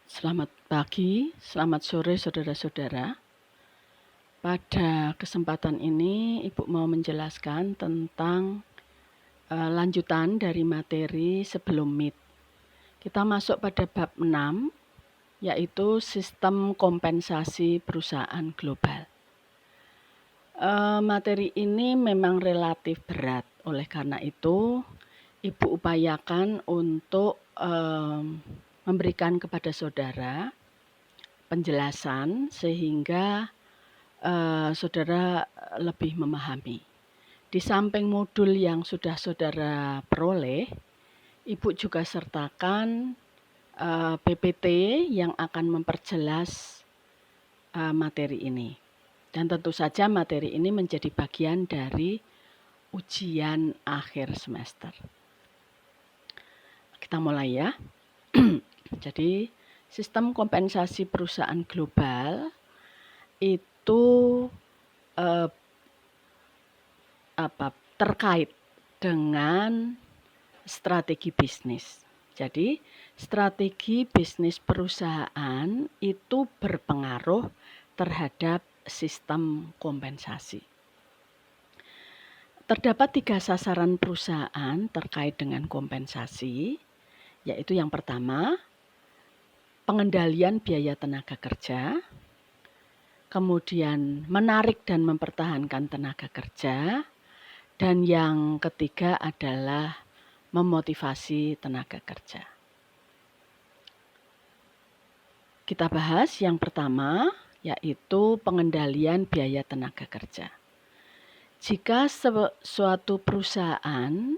Selamat pagi, selamat sore saudara-saudara. Pada kesempatan ini Ibu mau menjelaskan tentang lanjutan dari materi sebelum MIT. Kita masuk pada bab 6, yaitu sistem kompensasi perusahaan global. Materi ini memang relatif berat, oleh karena itu Ibu upayakan untuk memberikan kepada saudara penjelasan sehingga saudara lebih memahami. Di samping modul yang sudah saudara peroleh, Ibu juga sertakan PPT yang akan memperjelas materi ini. Dan tentu saja materi ini menjadi bagian dari ujian akhir semester. Kita mulai ya. Jadi, sistem kompensasi perusahaan global itu terkait dengan strategi bisnis. Jadi, strategi bisnis perusahaan itu berpengaruh terhadap sistem kompensasi. Terdapat 3 sasaran perusahaan terkait dengan kompensasi, yaitu yang pertama, pengendalian biaya tenaga kerja, kemudian menarik dan mempertahankan tenaga kerja, dan yang ketiga adalah memotivasi tenaga kerja. Kita bahas yang pertama, yaitu pengendalian biaya tenaga kerja. Jika suatu perusahaan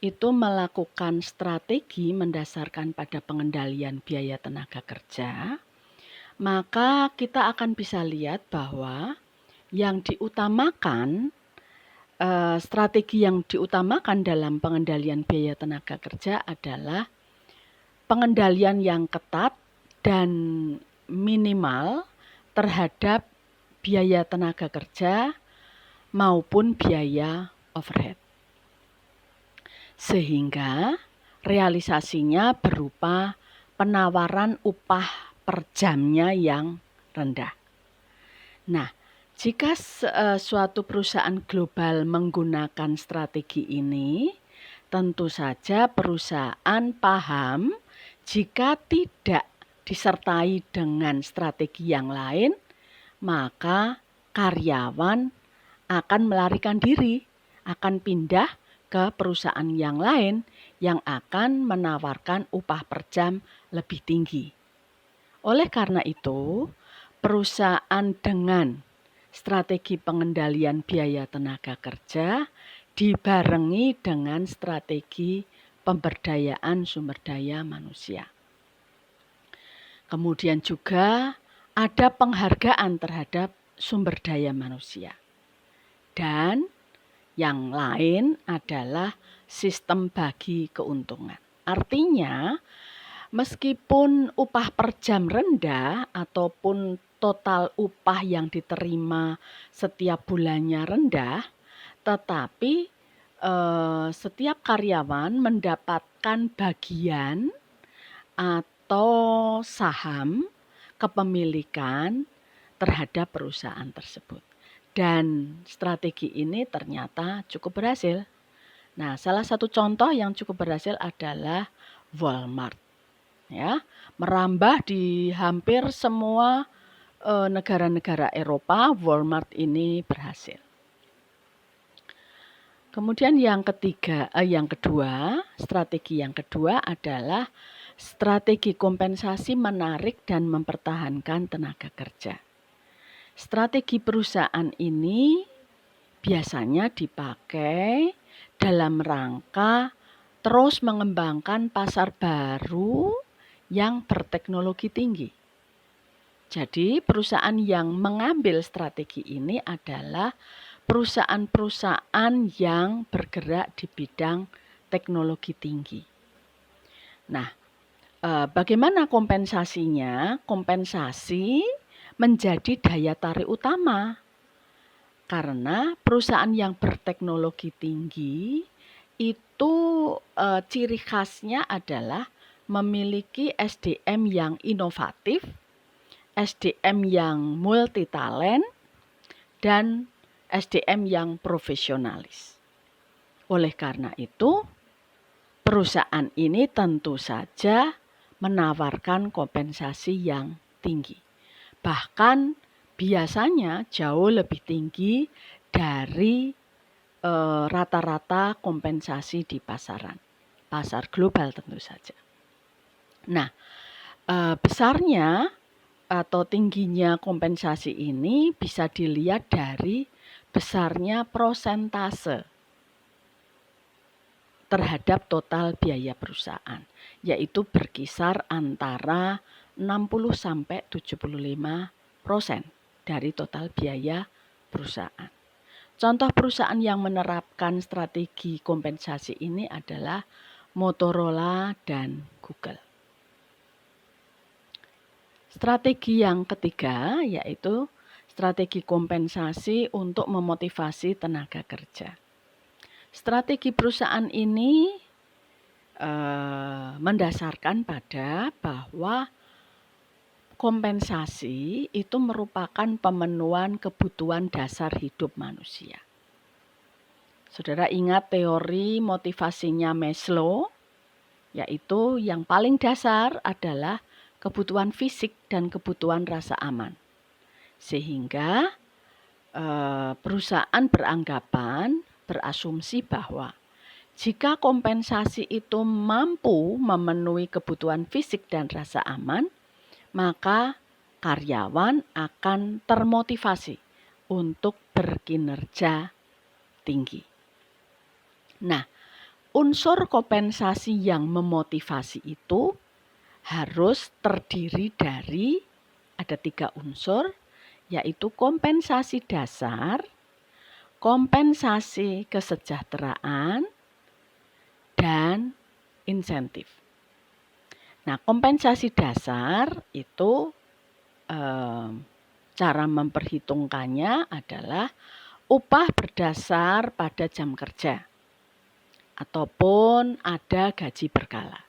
itu melakukan strategi mendasarkan pada pengendalian biaya tenaga kerja, maka kita akan bisa lihat bahwa yang diutamakan, strategi yang diutamakan dalam pengendalian biaya tenaga kerja adalah pengendalian yang ketat dan minimal terhadap biaya tenaga kerja maupun biaya overhead. Sehingga realisasinya berupa penawaran upah per jamnya yang rendah. Nah, jika suatu perusahaan global menggunakan strategi ini, tentu saja perusahaan paham jika tidak disertai dengan strategi yang lain, maka karyawan akan melarikan diri, akan pindah ke perusahaan yang lain yang akan menawarkan upah per jam lebih tinggi. Oleh karena itu, perusahaan dengan strategi pengendalian biaya tenaga kerja dibarengi dengan strategi pemberdayaan sumber daya manusia. Kemudian juga ada penghargaan terhadap sumber daya manusia. Dan yang lain adalah sistem bagi keuntungan. Artinya, meskipun upah per jam rendah ataupun total upah yang diterima setiap bulannya rendah, tetapi setiap karyawan mendapatkan bagian atau saham kepemilikan terhadap perusahaan tersebut. Dan strategi ini ternyata cukup berhasil. Nah, salah satu contoh yang cukup berhasil adalah Walmart. Ya, merambah di hampir semua negara-negara Eropa, Walmart ini berhasil. Kemudian yang kedua, strategi yang kedua adalah strategi kompensasi menarik dan mempertahankan tenaga kerja. Strategi perusahaan ini biasanya dipakai dalam rangka terus mengembangkan pasar baru yang berteknologi tinggi. Jadi perusahaan yang mengambil strategi ini adalah perusahaan-perusahaan yang bergerak di bidang teknologi tinggi. Nah, bagaimana kompensasinya? Kompensasi menjadi daya tarik utama. Karena perusahaan yang berteknologi tinggi itu ciri khasnya adalah memiliki SDM yang inovatif, SDM yang multitalent, dan SDM yang profesionalis. Oleh karena itu, perusahaan ini tentu saja menawarkan kompensasi yang tinggi. Bahkan biasanya jauh lebih tinggi dari rata-rata kompensasi di pasaran. Pasar global tentu saja. Nah, besarnya atau tingginya kompensasi ini bisa dilihat dari besarnya prosentase terhadap total biaya perusahaan, yaitu berkisar antara 60-75% dari total biaya perusahaan. Contoh perusahaan yang menerapkan strategi kompensasi ini adalah Motorola dan Google. Strategi yang ketiga yaitu strategi kompensasi untuk memotivasi tenaga kerja. Strategi perusahaan ini mendasarkan pada bahwa kompensasi itu merupakan pemenuhan kebutuhan dasar hidup manusia. Saudara ingat teori motivasinya Maslow, yaitu yang paling dasar adalah kebutuhan fisik dan kebutuhan rasa aman. Sehingga perusahaan berasumsi bahwa jika kompensasi itu mampu memenuhi kebutuhan fisik dan rasa aman, maka karyawan akan termotivasi untuk berkinerja tinggi. Nah, unsur kompensasi yang memotivasi itu harus terdiri dari ada 3 unsur, yaitu kompensasi dasar, kompensasi kesejahteraan, dan insentif. Nah, kompensasi dasar itu cara memperhitungkannya adalah upah berdasar pada jam kerja ataupun ada gaji berkala.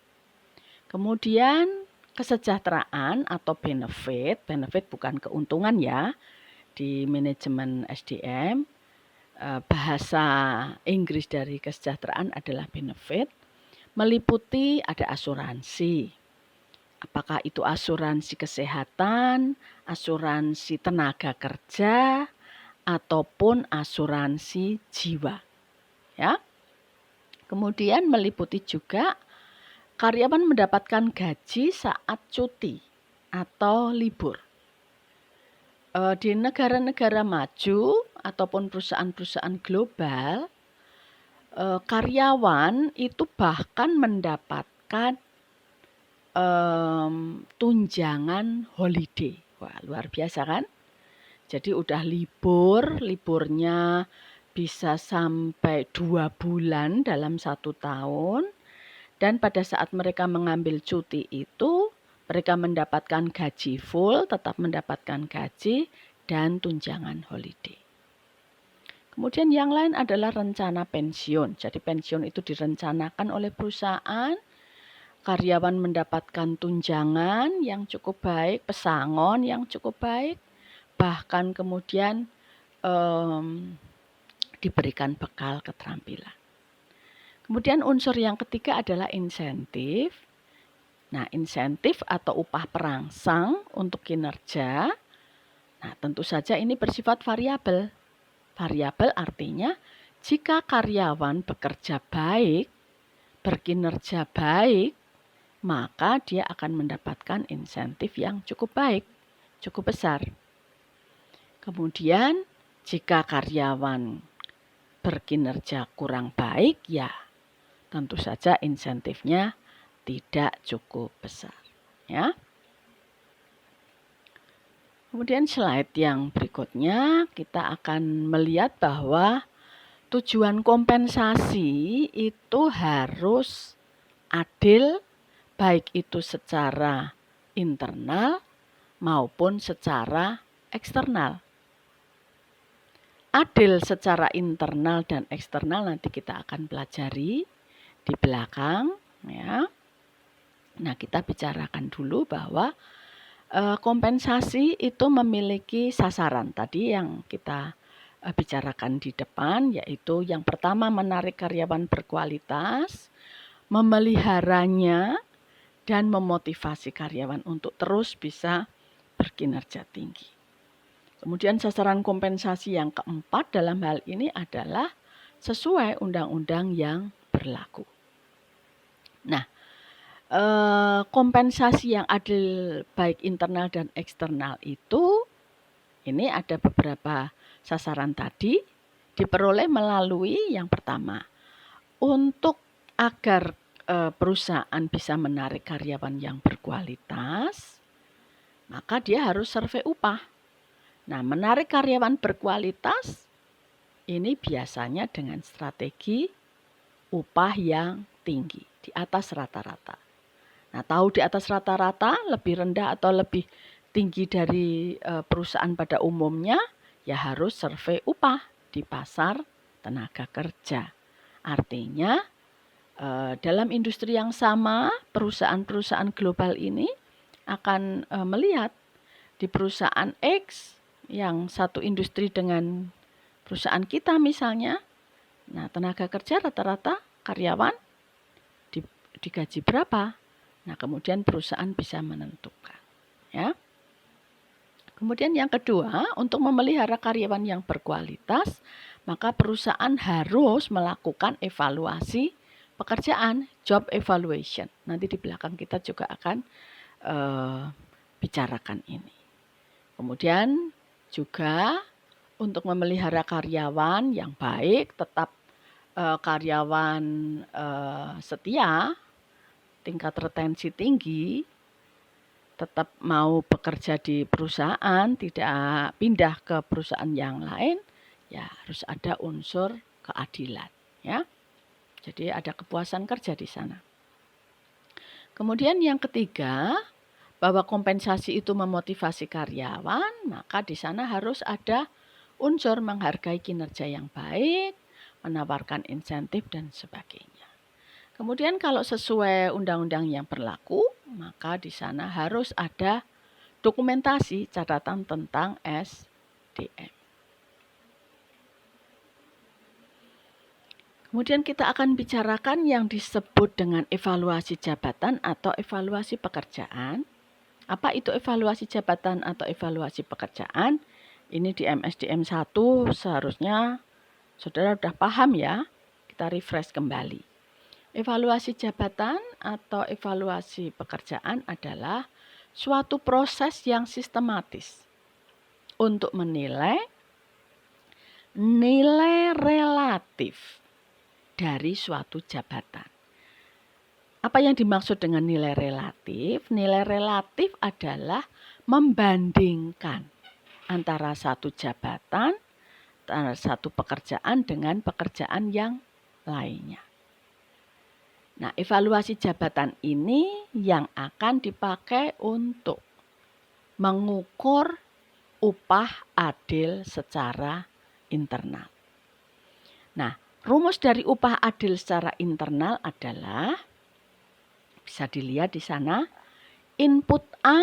Kemudian kesejahteraan atau benefit bukan keuntungan ya di manajemen SDM. Bahasa Inggris dari kesejahteraan adalah benefit, meliputi ada asuransi. Apakah itu asuransi kesehatan, asuransi tenaga kerja, ataupun asuransi jiwa. Ya. Kemudian meliputi juga karyawan mendapatkan gaji saat cuti atau libur. Di negara-negara maju ataupun perusahaan-perusahaan global, karyawan itu bahkan mendapatkan tunjangan holiday. Wah, luar biasa kan? Jadi udah liburnya bisa sampai 2 bulan dalam 1 tahun. Dan pada saat mereka mengambil cuti itu, mereka mendapatkan gaji full, tetap mendapatkan gaji dan tunjangan holiday. Kemudian yang lain adalah rencana pensiun. Jadi pensiun itu direncanakan oleh perusahaan, karyawan mendapatkan tunjangan yang cukup baik, pesangon yang cukup baik, bahkan kemudian diberikan bekal keterampilan. Kemudian unsur yang ketiga adalah insentif. Nah, insentif atau upah perangsang untuk kinerja, nah tentu saja ini bersifat variabel. Variabel artinya jika karyawan bekerja baik, berkinerja baik, maka dia akan mendapatkan insentif yang cukup baik, cukup besar. Kemudian jika karyawan berkinerja kurang baik, ya tentu saja insentifnya tidak cukup besar. Ya. Kemudian slide yang berikutnya kita akan melihat bahwa tujuan kompensasi itu harus adil, baik itu secara internal maupun secara eksternal. Adil secara internal dan eksternal nanti kita akan pelajari di belakang, ya. Nah, kita bicarakan dulu bahwa kompensasi itu memiliki sasaran tadi yang kita bicarakan di depan, yaitu yang pertama menarik karyawan berkualitas, memeliharanya, dan memotivasi karyawan untuk terus bisa berkinerja tinggi. Kemudian sasaran kompensasi yang keempat dalam hal ini adalah sesuai undang-undang yang berlaku. Nah, kompensasi yang adil baik internal dan eksternal itu, ini ada beberapa sasaran tadi, diperoleh melalui yang pertama, untuk agar perusahaan bisa menarik karyawan yang berkualitas, maka dia harus survei upah. Nah, menarik karyawan berkualitas ini biasanya dengan strategi upah yang tinggi, di atas rata-rata. Nah, tahu di atas rata-rata, lebih rendah atau lebih tinggi dari perusahaan pada umumnya, ya harus survei upah di pasar tenaga kerja. Artinya, dalam industri yang sama, perusahaan-perusahaan global ini akan melihat di perusahaan X, yang satu industri dengan perusahaan kita misalnya, nah tenaga kerja rata-rata karyawan digaji berapa? Nah, kemudian perusahaan bisa menentukan, ya. Kemudian yang kedua, untuk memelihara karyawan yang berkualitas, maka perusahaan harus melakukan evaluasi pekerjaan, job evaluation. Nanti di belakang kita juga akan bicarakan ini. Kemudian juga untuk memelihara karyawan yang baik, tetap karyawan setia, tingkat retensi tinggi, tetap mau bekerja di perusahaan, tidak pindah ke perusahaan yang lain, ya harus ada unsur keadilan, ya. Jadi ada kepuasan kerja di sana. Kemudian yang ketiga, bahwa kompensasi itu memotivasi karyawan, maka di sana harus ada unsur menghargai kinerja yang baik, menawarkan insentif dan sebagainya. Kemudian kalau sesuai undang-undang yang berlaku, maka di sana harus ada dokumentasi catatan tentang SDM. Kemudian kita akan bicarakan yang disebut dengan evaluasi jabatan atau evaluasi pekerjaan. Apa itu evaluasi jabatan atau evaluasi pekerjaan? Ini di MSDM 1 seharusnya saudara sudah paham ya. Kita refresh kembali. Evaluasi jabatan atau evaluasi pekerjaan adalah suatu proses yang sistematis untuk menilai nilai relatif dari suatu jabatan. Apa yang dimaksud dengan nilai relatif? Nilai relatif adalah membandingkan antara satu jabatan, antara satu pekerjaan dengan pekerjaan yang lainnya. Nah, evaluasi jabatan ini yang akan dipakai untuk mengukur upah adil secara internal. Nah, rumus dari upah adil secara internal adalah, bisa dilihat di sana, input A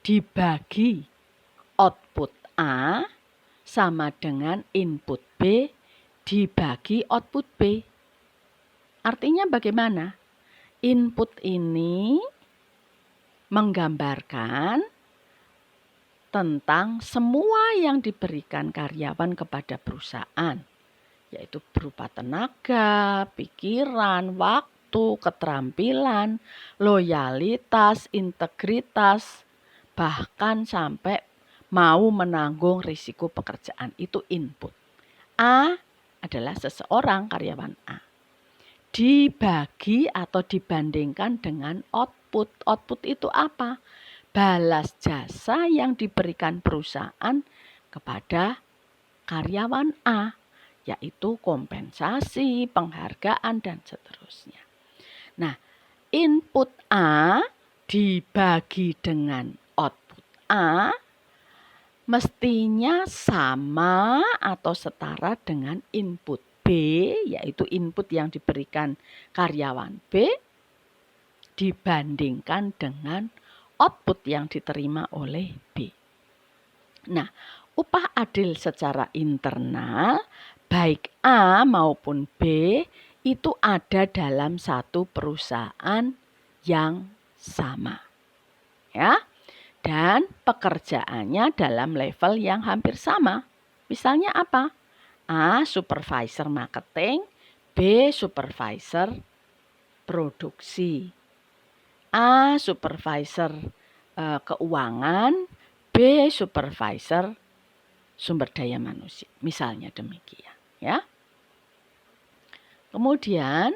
dibagi output A sama dengan input B dibagi output B. Artinya bagaimana? Input ini menggambarkan tentang semua yang diberikan karyawan kepada perusahaan, yaitu berupa tenaga, pikiran, waktu, keterampilan, loyalitas, integritas, bahkan sampai mau menanggung risiko pekerjaan. Itu input. A adalah seseorang karyawan A. Dibagi atau dibandingkan dengan output. Output itu apa? Balas jasa yang diberikan perusahaan kepada karyawan A, yaitu kompensasi, penghargaan, dan seterusnya. Nah, input A dibagi dengan output A mestinya sama atau setara dengan input B, yaitu input yang diberikan karyawan B, dibandingkan dengan output yang diterima oleh B. Nah, upah adil secara internal baik A maupun B itu ada dalam satu perusahaan yang sama. Ya. Dan pekerjaannya dalam level yang hampir sama. Misalnya apa? A. Supervisor marketing, B. Supervisor produksi. A. Supervisor keuangan, B. Supervisor sumber daya manusia. Misalnya demikian. Ya. Kemudian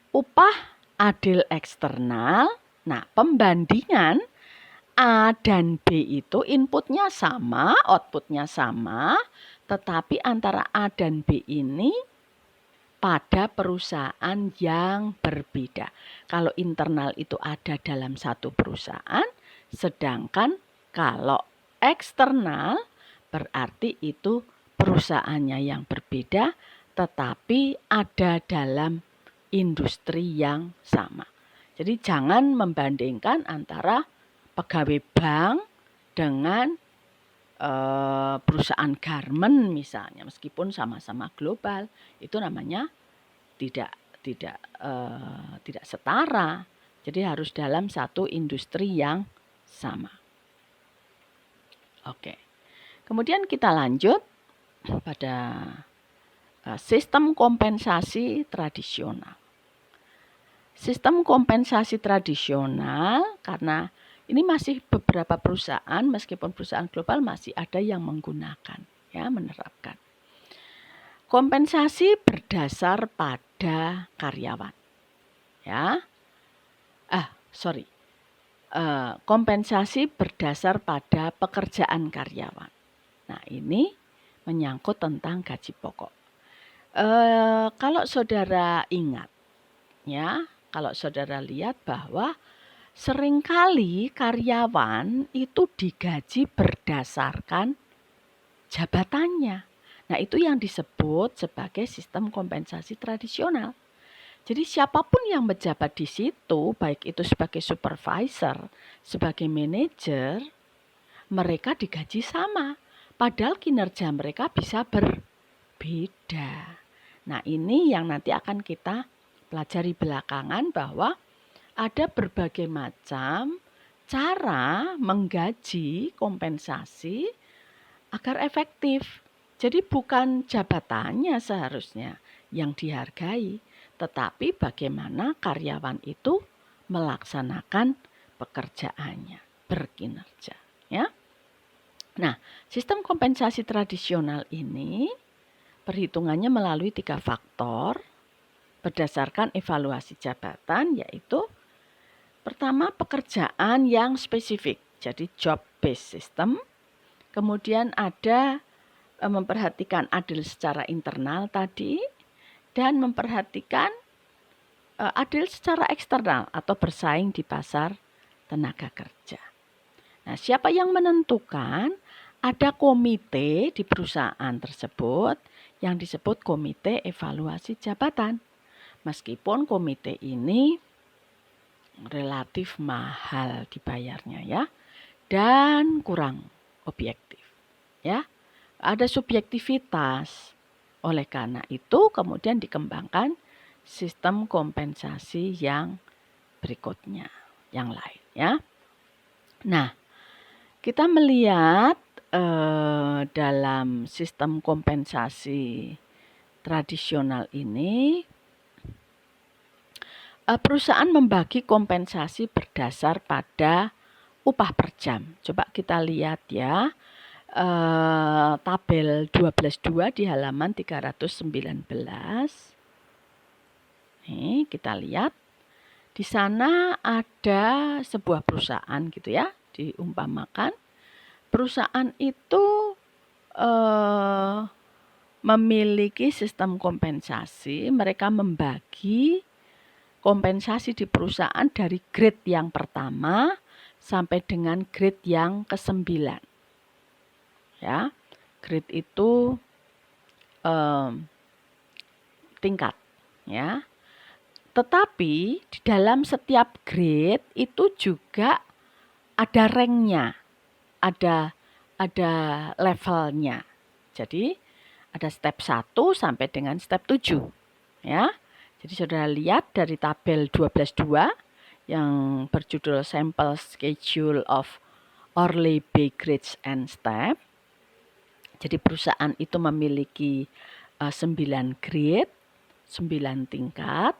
upah adil eksternal. Nah, pembandingan A dan B itu inputnya sama, outputnya sama, tetapi antara A dan B ini pada perusahaan yang berbeda. Kalau internal itu ada dalam satu perusahaan, sedangkan kalau eksternal berarti itu perusahaannya yang berbeda, tetapi ada dalam industri yang sama. Jadi jangan membandingkan antara pegawai bank dengan perusahaan garment misalnya, meskipun sama-sama global, itu namanya tidak setara. Jadi harus dalam satu industri yang sama. Oke. Kemudian kita lanjut pada sistem kompensasi tradisional. Sistem kompensasi tradisional, karena ini masih beberapa perusahaan, meskipun perusahaan global masih ada yang menggunakan, ya, menerapkan. Kompensasi berdasar pada karyawan, ya. Kompensasi berdasar pada pekerjaan karyawan. Nah, ini menyangkut tentang gaji pokok. Kalau saudara ingat, ya, kalau saudara lihat bahwa seringkali karyawan itu digaji berdasarkan jabatannya. Nah, itu yang disebut sebagai sistem kompensasi tradisional. Jadi siapapun yang menjabat di situ, baik itu sebagai supervisor, sebagai manajer, mereka digaji sama. Padahal kinerja mereka bisa berbeda. Nah, ini yang nanti akan kita pelajari belakangan, bahwa ada berbagai macam cara menggaji kompensasi agar efektif. Jadi bukan jabatannya seharusnya yang dihargai, tetapi bagaimana karyawan itu melaksanakan pekerjaannya, berkinerja. Ya. Nah, sistem kompensasi tradisional ini perhitungannya melalui 3 faktor berdasarkan evaluasi jabatan, yaitu pertama pekerjaan yang spesifik, jadi job based system. Kemudian ada memperhatikan adil secara internal tadi, dan memperhatikan adil secara eksternal atau bersaing di pasar tenaga kerja. Nah, siapa yang menentukan? Ada komite di perusahaan tersebut yang disebut komite evaluasi jabatan. Meskipun komite ini relatif mahal dibayarnya, ya, dan kurang objektif, ya. Ada subjektivitas. Oleh karena itu kemudian dikembangkan sistem kompensasi yang berikutnya, yang lain, ya. Nah, kita melihat dalam sistem kompensasi tradisional ini, perusahaan membagi kompensasi berdasar pada upah per jam. Coba kita lihat, ya, tabel 12.2 di halaman 319. Nih, kita lihat. Di sana ada sebuah perusahaan gitu, ya, diumpamakan. Perusahaan itu memiliki sistem kompensasi. Mereka membagi kompensasi di perusahaan dari grade yang pertama sampai dengan grade yang ke-9. Ya, grade itu tingkat, ya. tetapi di dalam setiap grade itu juga ada ranknya, ada levelnya. Jadi ada step 1 sampai dengan step 7. Ya. Jadi saudara lihat dari tabel 12.2 yang berjudul Sample Schedule of Orley B Grades and Step. Jadi perusahaan itu memiliki 9 grade, 9 tingkat,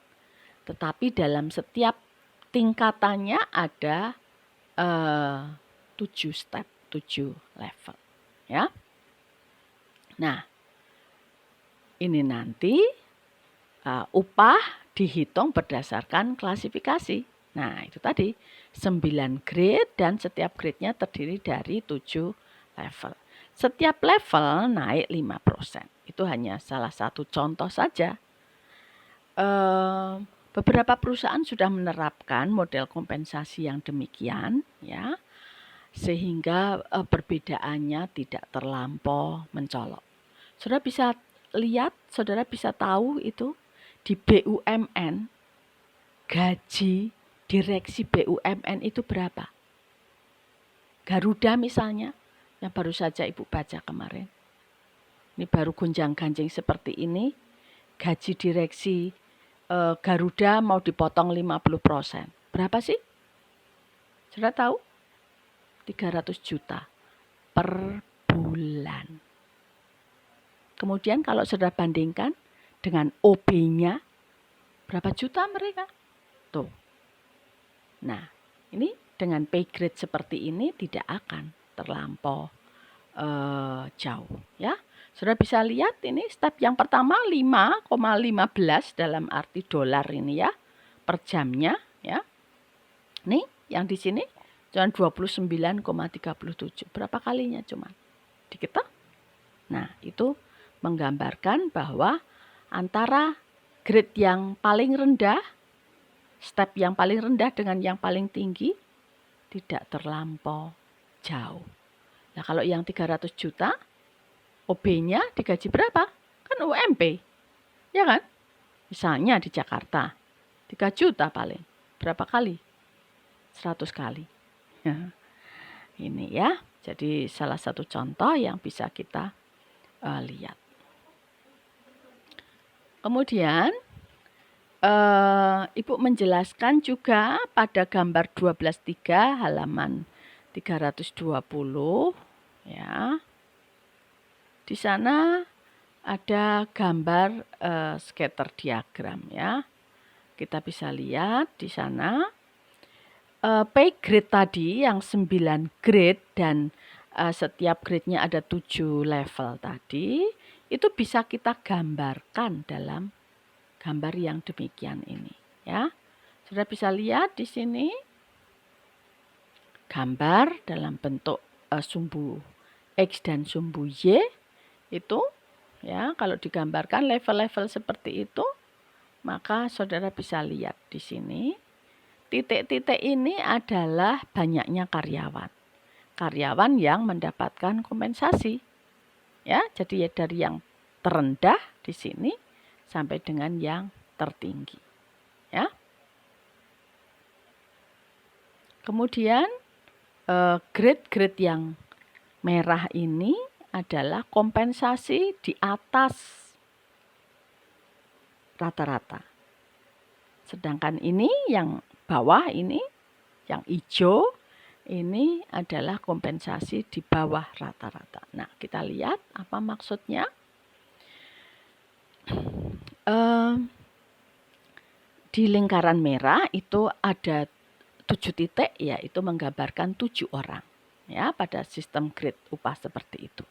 tetapi dalam setiap tingkatannya ada 7 step, 7 level. Ya. Nah, ini nanti upah dihitung berdasarkan klasifikasi. Nah, itu tadi 9 grade dan setiap grade-nya terdiri dari 7 level. Setiap level naik 5%. Itu hanya salah satu contoh saja. Beberapa perusahaan sudah menerapkan model kompensasi yang demikian, ya, sehingga perbedaannya tidak terlampau mencolok. Saudara bisa lihat, saudara bisa tahu itu di BUMN, gaji direksi BUMN itu berapa? Garuda misalnya, yang baru saja Ibu baca kemarin. Ini baru gonjang-ganjing seperti ini, gaji direksi Garuda mau dipotong 50%. Berapa sih? Saudara tahu? 300 juta per bulan. Kemudian kalau saudara bandingkan dengan OB-nya, berapa juta mereka? Tuh. Nah, ini dengan pay grade seperti ini tidak akan terlampau jauh. Ya, saudara bisa lihat ini step yang pertama 5,15 dalam arti dolar ini ya, per jamnya ya. Nih, yang di sini cuma 29,37. Berapa kalinya cuma? Dikit toh? Nah, itu menggambarkan bahwa antara grade yang paling rendah, step yang paling rendah dengan yang paling tinggi tidak terlampau jauh. Nah, kalau yang 300 juta, OB-nya digaji berapa? Kan UMP. Ya kan? Misalnya di Jakarta, 3 juta paling. Berapa kali? 100 kali. Ya. Ini ya, jadi salah satu contoh yang bisa kita lihat. Kemudian Ibu menjelaskan juga pada gambar 12.3 halaman 320 ya. Di sana ada gambar scatter diagram ya. Kita bisa lihat di sana pay grade tadi yang 9 grade dan setiap grade-nya ada 7 level tadi, itu bisa kita gambarkan dalam gambar yang demikian ini ya. Sudah bisa lihat di sini gambar dalam bentuk sumbu X dan sumbu Y itu ya, kalau digambarkan level-level seperti itu, maka saudara bisa lihat di sini titik-titik ini adalah banyaknya karyawan. Karyawan yang mendapatkan kompensasi. Ya, jadi dari yang terendah di sini sampai dengan yang tertinggi. Ya. Kemudian grade-grade yang merah ini adalah kompensasi di atas rata-rata. Sedangkan ini yang bawah ini, yang hijau, ini adalah kompensasi di bawah rata-rata. Nah, kita lihat apa maksudnya. Di lingkaran merah itu ada 7 titik, yaitu menggambarkan 7 orang ya pada sistem grade upah seperti itu.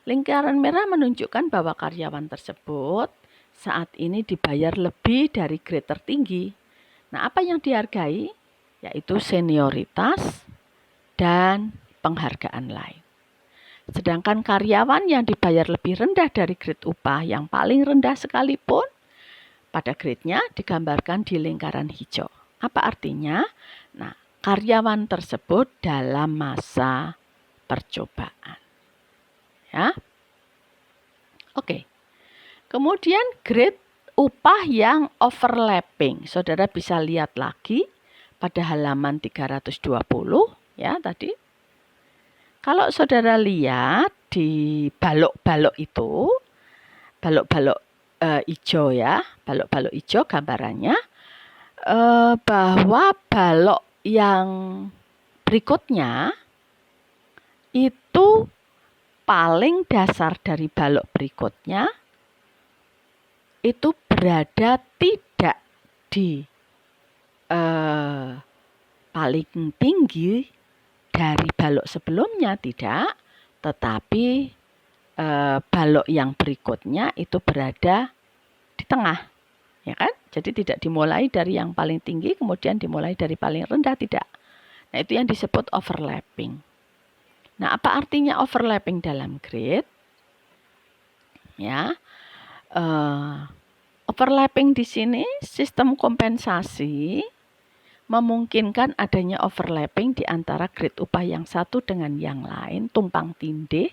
Lingkaran merah menunjukkan bahwa karyawan tersebut saat ini dibayar lebih dari grade tertinggi. Nah, apa yang dihargai? Yaitu senioritas dan penghargaan lain. Sedangkan karyawan yang dibayar lebih rendah dari grade upah yang paling rendah sekalipun, pada grade-nya digambarkan di lingkaran hijau. Apa artinya? Nah, karyawan tersebut dalam masa percobaan. Ya. Oke. Kemudian grade upah yang overlapping. Saudara bisa lihat lagi pada halaman 320 ya tadi. Kalau saudara lihat di balok-balok itu, balok-balok hijau ya, balok-balok hijau gambarannya, bahwa balok yang berikutnya itu paling dasar dari balok berikutnya itu berada tidak di paling tinggi dari balok sebelumnya, tidak, tetapi balok yang berikutnya itu berada di tengah, ya kan? Jadi tidak dimulai dari yang paling tinggi kemudian dimulai dari paling rendah, tidak. Nah, itu yang disebut overlapping. Nah, apa artinya overlapping dalam grid? Ya, overlapping di sini sistem kompensasi memungkinkan adanya overlapping di antara grade upah yang satu dengan yang lain, tumpang tindih.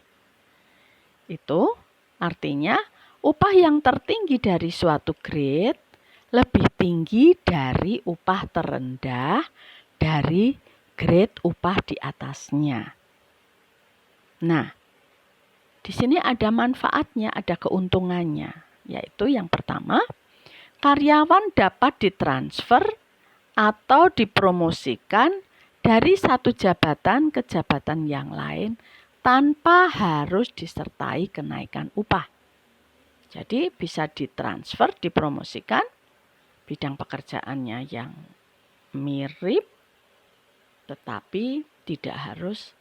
Itu artinya upah yang tertinggi dari suatu grade lebih tinggi dari upah terendah dari grade upah di atasnya. Nah, di sini ada manfaatnya, ada keuntungannya, yaitu yang pertama, karyawan dapat ditransfer atau dipromosikan dari satu jabatan ke jabatan yang lain tanpa harus disertai kenaikan upah. Jadi bisa ditransfer, dipromosikan, bidang pekerjaannya yang mirip, tetapi tidak harus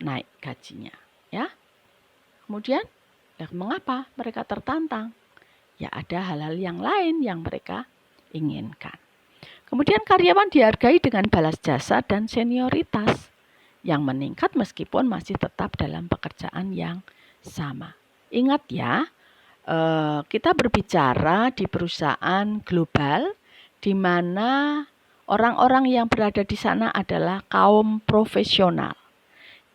naik gajinya, ya. Kemudian, mengapa mereka tertantang? Ya ada hal-hal yang lain yang mereka inginkan. Kemudian karyawan dihargai dengan balas jasa dan senioritas yang meningkat meskipun masih tetap dalam pekerjaan yang sama. Ingat ya, kita berbicara di perusahaan global di mana orang-orang yang berada di sana adalah kaum profesional.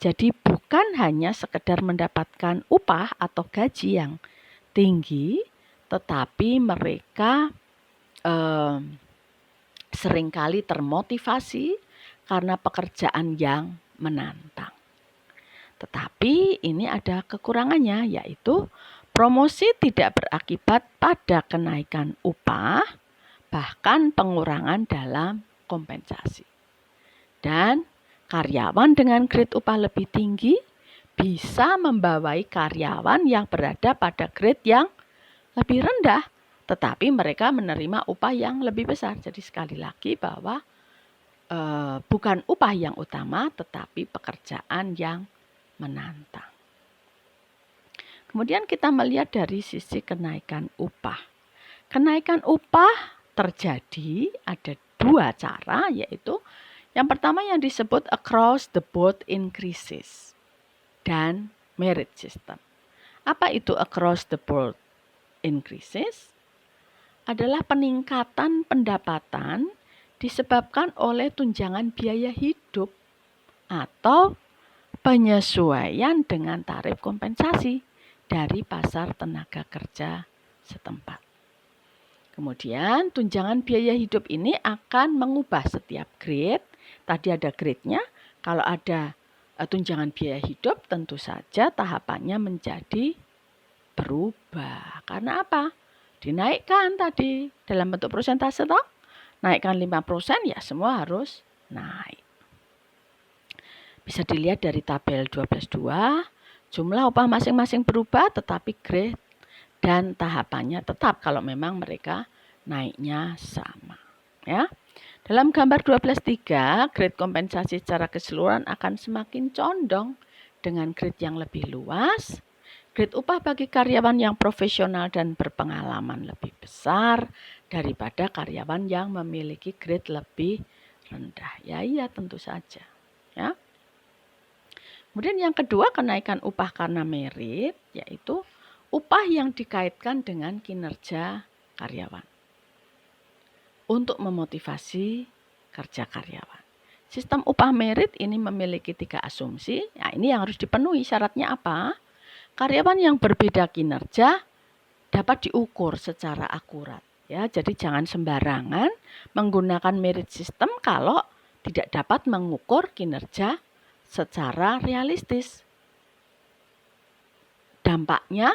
Jadi bukan hanya sekedar mendapatkan upah atau gaji yang tinggi, tetapi mereka seringkali termotivasi karena pekerjaan yang menantang. Tetapi ini ada kekurangannya, yaitu promosi tidak berakibat pada kenaikan upah, bahkan pengurangan dalam kompensasi. Dan karyawan dengan grade upah lebih tinggi bisa membawai karyawan yang berada pada grade yang lebih rendah, tetapi mereka menerima upah yang lebih besar. Jadi sekali lagi bahwa bukan upah yang utama, tetapi pekerjaan yang menantang. Kemudian kita melihat dari sisi kenaikan upah. Kenaikan upah terjadi ada dua cara, yaitu yang pertama yang disebut across the board increases dan merit system. Apa itu across the board increases? Adalah peningkatan pendapatan disebabkan oleh tunjangan biaya hidup atau penyesuaian dengan tarif kompensasi dari pasar tenaga kerja setempat. Kemudian tunjangan biaya hidup ini akan mengubah setiap grade. Tadi ada grade-nya, kalau ada tunjangan biaya hidup tentu saja tahapannya menjadi berubah. Karena apa? Dinaikkan tadi dalam bentuk persentase toh. Naikkan 5% ya semua harus naik. Bisa dilihat dari tabel 12.2, jumlah upah masing-masing berubah tetapi grade dan tahapannya tetap kalau memang mereka naiknya sama. Ya. Dalam gambar 12.3, grade kompensasi secara keseluruhan akan semakin condong dengan grade yang lebih luas. Grade upah bagi karyawan yang profesional dan berpengalaman lebih besar daripada karyawan yang memiliki grade lebih rendah. Ya iya tentu saja. Ya. Kemudian yang kedua kenaikan upah karena merit, yaitu upah yang dikaitkan dengan kinerja karyawan untuk memotivasi kerja karyawan. Sistem upah merit ini memiliki 3 asumsi. Nah, ini yang harus dipenuhi. Syaratnya apa? Karyawan yang berbeda kinerja dapat diukur secara akurat. Ya, jadi jangan sembarangan menggunakan merit system kalau tidak dapat mengukur kinerja secara realistis. Dampaknya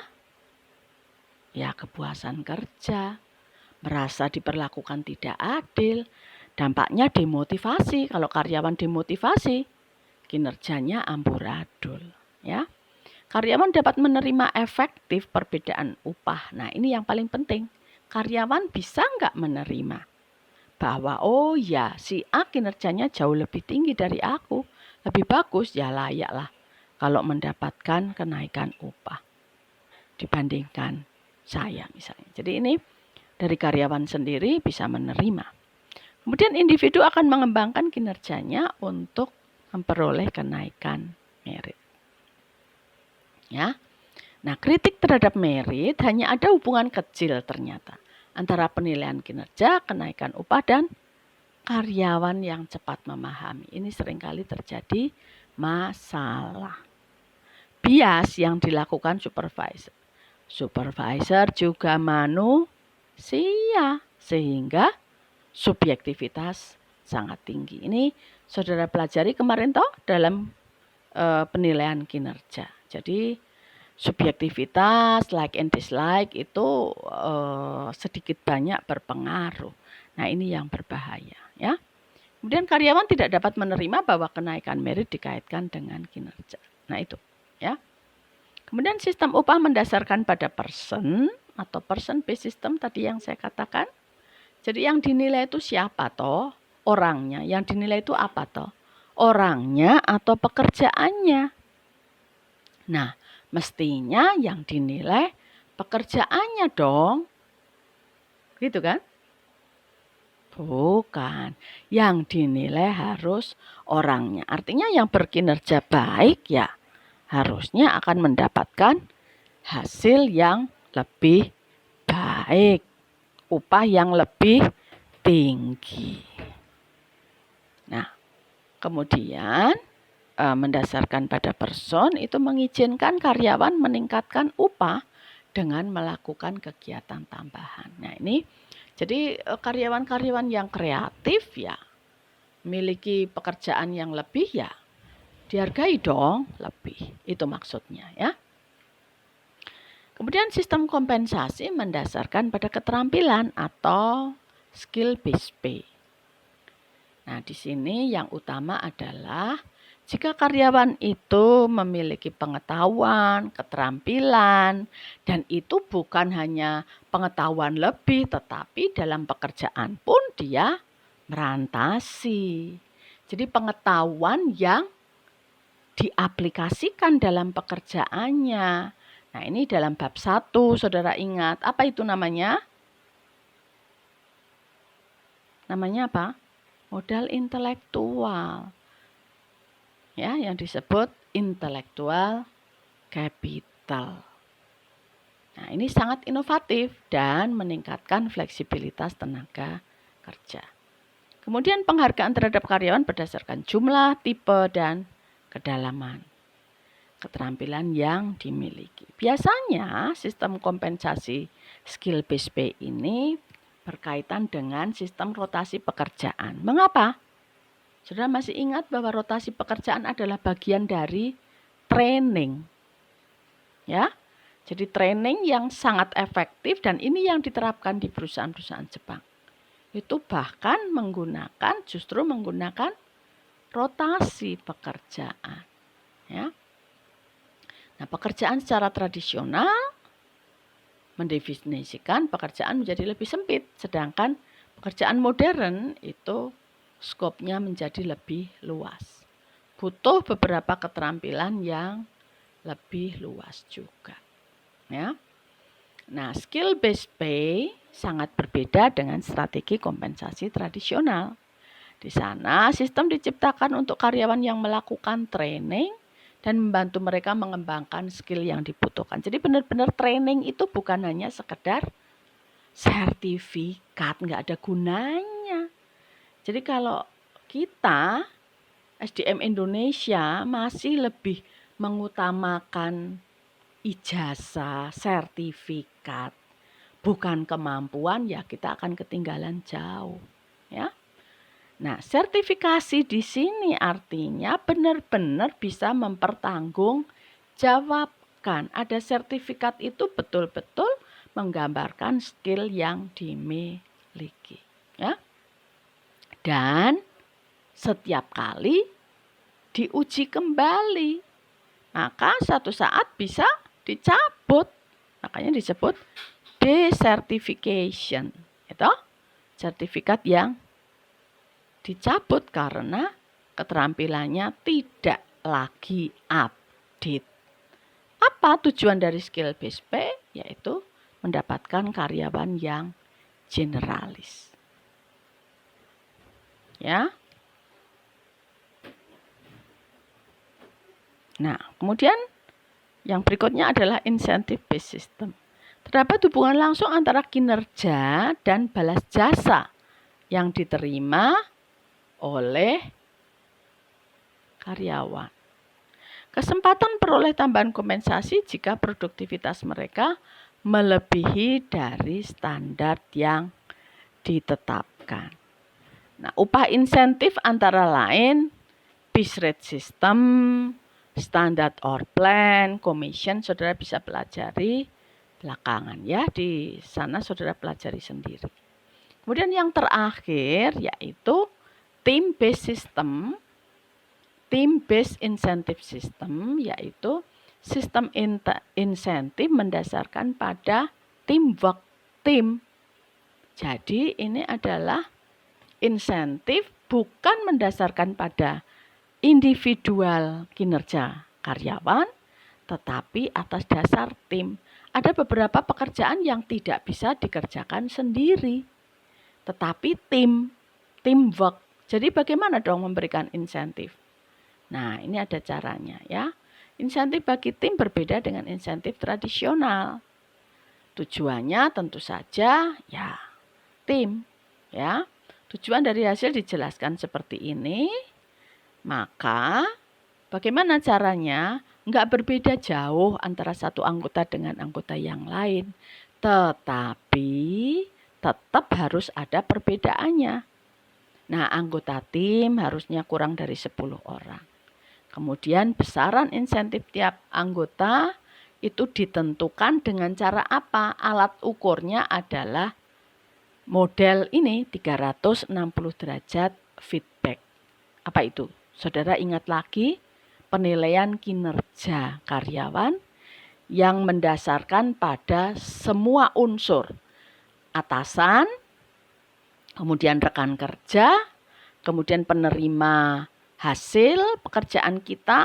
ya kepuasan kerja, merasa diperlakukan tidak adil, dampaknya demotivasi. Kalau karyawan demotivasi, kinerjanya amburadul, ya. Karyawan dapat menerima efektif perbedaan upah. Nah, ini yang paling penting. Karyawan bisa nggak menerima bahwa oh ya si A kinerjanya jauh lebih tinggi dari aku, lebih bagus, ya layaklah kalau mendapatkan kenaikan upah dibandingkan saya misalnya. Jadi ini dari karyawan sendiri bisa menerima. Kemudian individu akan mengembangkan kinerjanya untuk memperoleh kenaikan merit. Ya. Nah, kritik terhadap merit hanya ada hubungan kecil ternyata antara penilaian kinerja, kenaikan upah, dan karyawan yang cepat memahami. Ini seringkali terjadi masalah. Bias yang dilakukan supervisor. Supervisor juga manusia, sehingga subjektivitas sangat tinggi. Ini saudara pelajari kemarin toh dalam penilaian kinerja. Jadi subjektivitas, like and dislike itu sedikit banyak berpengaruh. Nah, ini yang berbahaya, ya. Kemudian karyawan tidak dapat menerima bahwa kenaikan merit dikaitkan dengan kinerja. Nah, itu, ya. Kemudian sistem upah mendasarkan pada person atau person based system tadi yang saya katakan. Jadi yang dinilai itu siapa toh? Orangnya. Yang dinilai itu apa toh? Orangnya atau pekerjaannya. Nah, mestinya yang dinilai pekerjaannya dong. Gitu kan? Bukan. Yang dinilai harus orangnya. Artinya yang berkinerja baik ya harusnya akan mendapatkan hasil yang lebih baik. Upah yang lebih tinggi. Nah, kemudian mendasarkan pada person itu mengizinkan karyawan meningkatkan upah dengan melakukan kegiatan tambahan. Nah, ini jadi karyawan-karyawan yang kreatif ya memiliki pekerjaan yang lebih ya dihargai dong lebih. Itu maksudnya ya. Kemudian sistem kompensasi mendasarkan pada keterampilan atau skill based pay. Nah, di sini yang utama adalah jika karyawan itu memiliki pengetahuan, keterampilan, dan itu bukan hanya pengetahuan lebih, tetapi dalam pekerjaan pun dia merantasi. Jadi pengetahuan yang diaplikasikan dalam pekerjaannya. Nah, ini dalam bab 1, saudara ingat. Apa itu namanya? Namanya apa? Modal intelektual. Ya, yang disebut intellectual capital. Nah, ini sangat inovatif dan meningkatkan fleksibilitas tenaga kerja. Kemudian penghargaan terhadap karyawan berdasarkan jumlah, tipe, dan kedalaman keterampilan yang dimiliki. Biasanya sistem kompensasi skill based pay ini berkaitan dengan sistem rotasi pekerjaan. Mengapa? Saudara masih ingat bahwa rotasi pekerjaan adalah bagian dari training. Ya. Jadi training yang sangat efektif dan ini yang diterapkan di perusahaan-perusahaan Jepang. Itu bahkan justru menggunakan rotasi pekerjaan. Ya. Nah, pekerjaan secara tradisional mendefinisikan pekerjaan menjadi lebih sempit, sedangkan pekerjaan modern itu skopnya menjadi lebih luas. Butuh beberapa keterampilan yang lebih luas juga. Ya. Nah, skill based pay sangat berbeda dengan strategi kompensasi tradisional. Di sana sistem diciptakan untuk karyawan yang melakukan training dan membantu mereka mengembangkan skill yang dibutuhkan. Jadi benar-benar training itu bukan hanya sekedar sertifikat, nggak ada gunanya. Jadi kalau kita SDM Indonesia masih lebih mengutamakan ijazah, sertifikat. bukan kemampuan, ya kita akan ketinggalan jauh, ya. Nah, sertifikasi di sini artinya benar-benar bisa mempertanggungjawabkan. Ada sertifikat itu betul-betul menggambarkan skill yang dimiliki, ya. Dan setiap kali diuji kembali, maka suatu saat bisa dicabut. Makanya disebut desertification. Itu sertifikat yang dicabut karena keterampilannya tidak lagi update. Apa tujuan dari skill based pay? Yaitu mendapatkan karyawan yang generalis. Ya. Nah, kemudian yang berikutnya adalah incentive based system. Terdapat hubungan langsung antara kinerja dan balas jasa yang diterima oleh karyawan. Kesempatan peroleh tambahan kompensasi jika produktivitas mereka melebihi dari standar yang ditetapkan. Nah, upah insentif antara lain piece rate system, standard or plan, commission, saudara bisa pelajari belakangan ya, di sana saudara pelajari sendiri. Kemudian yang terakhir yaitu team based system, team based incentive system, yaitu sistem insentif mendasarkan pada teamwork tim. Jadi ini adalah insentif bukan mendasarkan pada individual kinerja karyawan, tetapi atas dasar tim. Ada beberapa pekerjaan yang tidak bisa dikerjakan sendiri, tetapi teamwork. Jadi bagaimana dong memberikan insentif? Nah, ini ada caranya ya. Insentif bagi tim berbeda dengan insentif tradisional. Tujuannya tentu saja ya tim ya. Tujuan dari hasil dijelaskan seperti ini. Maka bagaimana caranya? Enggak berbeda jauh antara satu anggota dengan anggota yang lain. Tetapi tetap harus ada perbedaannya. Nah, anggota tim harusnya kurang dari 10 orang. Kemudian besaran insentif tiap anggota itu ditentukan dengan cara apa? Alat ukurnya adalah model ini 360 derajat feedback. Apa itu? Saudara ingat lagi penilaian kinerja karyawan yang mendasarkan pada semua unsur. Atasan, kemudian rekan kerja, kemudian penerima hasil pekerjaan kita,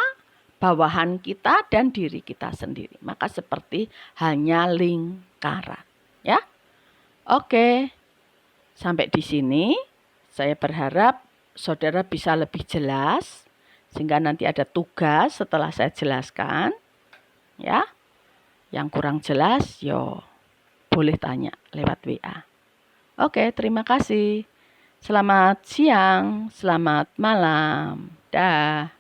bawahan kita, dan diri kita sendiri. Maka seperti hanya lingkaran. Ya, oke. Sampai di sini saya berharap saudara bisa lebih jelas, sehingga nanti ada tugas setelah saya jelaskan. Ya, yang kurang jelas, boleh tanya lewat WA. Oke, terima kasih. Selamat siang, selamat malam. Dah.